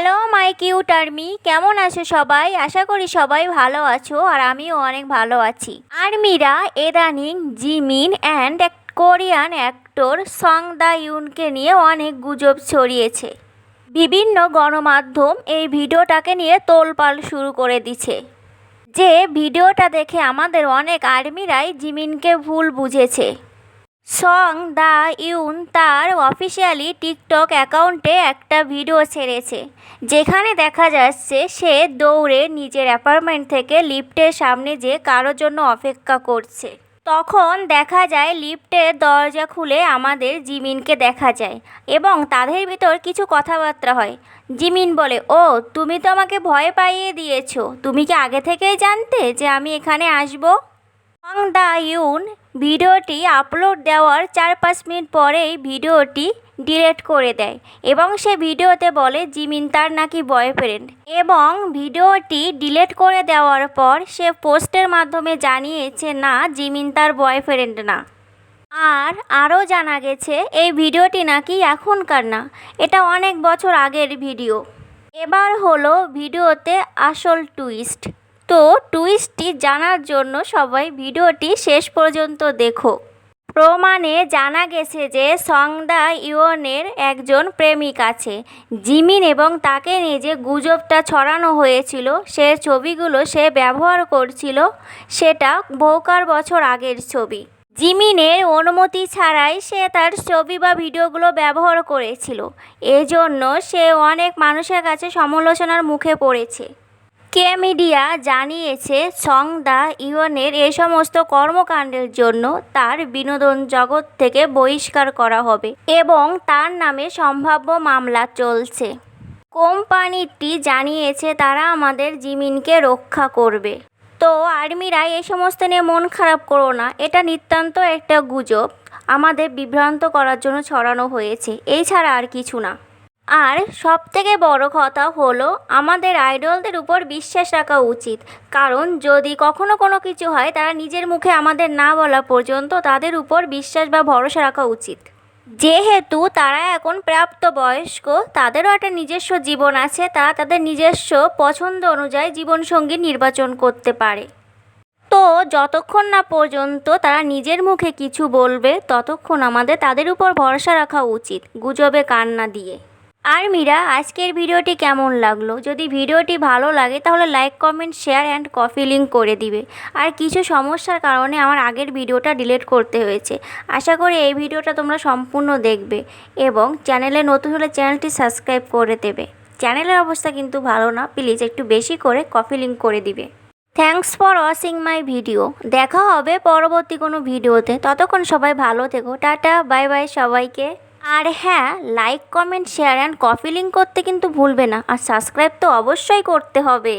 Hello my cute army, কেমন আছো সবাই? আশা করি সবাই ভালো আছো আর আমিও অনেক ভালো আছি। আর্মিরা ইদানিং Jimin and Korean actor Song Da ইউনকে নিয়ে অনেক গুজব ছড়িয়েছে। বিভিন্ন গণমাধ্যম এই ভিডিওটাকে নিয়ে তোলপাড় শুরু করে দিছে। যে ভিডিওটা দেখে আমাদের অনেক আর্মিরাই জিমিনকে ভুল বুঝেছে। সং দা ইউন তার অফিসিয়ালি টিকটক অ্যাকাউন্টে একটা ভিডিও ছেড়েছে, যেখানে দেখা যাচ্ছে সে দৌড়ে নিজের অ্যাপার্টমেন্ট থেকে লিফটের সামনে যে কারোর জন্য অপেক্ষা করছে। তখন দেখা যায় লিফটের দরজা খুলে আমাদের জিমিনকে দেখা যায় এবং তাদের ভিতর কিছু কথাবার্তা হয়। জিমিন বলে, ও তুমি তো আমাকে ভয় পাইয়ে দিয়েছো, তুমি কি আগে থেকেই জানতে যে আমি এখানে আসবো? সং দা ইউন ভিডিওটি আপলোড দেওয়ার 4-5 মিনিট পরেই ভিডিওটি ডিলিট করে দেয় এবং সে ভিডিওতে বলে জিমিন তার নাকি বয়ফ্রেন্ড, এবং ভিডিওটি ডিলিট করে দেওয়ার পর সে পোস্টের মাধ্যমে জানিয়েছে না, জিমিন তার বয়ফ্রেন্ড না। আর আরও জানা গেছে এই ভিডিওটি নাকি এখনকার না, এটা অনেক বছর আগের ভিডিও। এবার হলো ভিডিওতে আসল টুইস্ট। তো টুইস্টটি জানার জন্য সবাই ভিডিওটি শেষ পর্যন্ত দেখো। প্রমাণে জানা গেছে যে সং দা ইউনের একজন প্রেমিক আছে জিমিন, এবং তাকে নিয়ে যে গুজবটা ছড়ানো হয়েছিল সে ছবিগুলো সে ব্যবহার করছিল, সেটা বহুকার বছর আগের ছবি। জিমিনের অনুমতি ছাড়াই সে তার ছবি বা ভিডিওগুলো ব্যবহার করেছিল, এজন্য সে অনেক মানুষের কাছে সমালোচনার মুখে পড়েছে। কে মিডিয়া জানিয়েছে সং দা ইউনের এই সমস্ত কর্মকাণ্ডের জন্য তার বিনোদন জগৎ থেকে বহিষ্কার করা হবে এবং তার নামে সম্ভাব্য মামলা চলছে। কোম্পানিটি জানিয়েছে তারা আমাদের জিমিনকে রক্ষা করবে। তো আর্মিরা এই সমস্ত নিয়ে মন খারাপ করো না, এটা নিতান্ত একটা গুজব, আমাদের বিভ্রান্ত করার জন্য ছড়ানো হয়েছে, এই ছাড়া আর কিছু না। আর সবথেকে বড় কথা হলো আমাদের আইডলদের উপর বিশ্বাস রাখা উচিত, কারণ যদি কখনো কোনো কিছু হয় তারা নিজের মুখে আমাদের না বলা পর্যন্ত তাদের উপর বিশ্বাস বা ভরসা রাখা উচিত। যেহেতু তারা এখন প্রাপ্তবয়স্ক, তাদেরও একটা নিজস্ব জীবন আছে, তারা তাদের নিজস্ব পছন্দ অনুযায়ী জীবনসঙ্গী নির্বাচন করতে পারে। তো যতক্ষণ না পর্যন্ত তারা নিজের মুখে কিছু বলবে ততক্ষণ আমাদের তাদের উপর ভরসা রাখা উচিত, গুজবে কান না দিয়ে। আর্মিরা আজকের ভিডিওটি কেমন লাগলো? যদি ভিডিওটি ভালো লাগে তাহলে like, comment, share and copy link করে দিবে। আর কিছু সমস্যার কারণে আমার আগের ভিডিওটা ডিলিট করতে হয়েছে। আশা করি এই ভিডিওটা তোমরা সম্পূর্ণ দেখবে এবং চ্যানেলে নতুন হলে চ্যানেলটি সাবস্ক্রাইব করে দেবে। চ্যানেলের অবস্থা কিন্তু ভালো না, প্লিজ একটু বেশি করে কপি লিঙ্ক করে দিবে। Thanks for watching my video. দেখা হবে পরবর্তী কোনো ভিডিওতে, ততক্ষণ সবাই ভালো থেকো। টাটা, বাই বাই সবাইকে। আর হ্যাঁ, like, comment, share and copy link করতে কিন্তু ভুলবে না, আর সাবস্ক্রাইব তো অবশ্যই করতে হবে।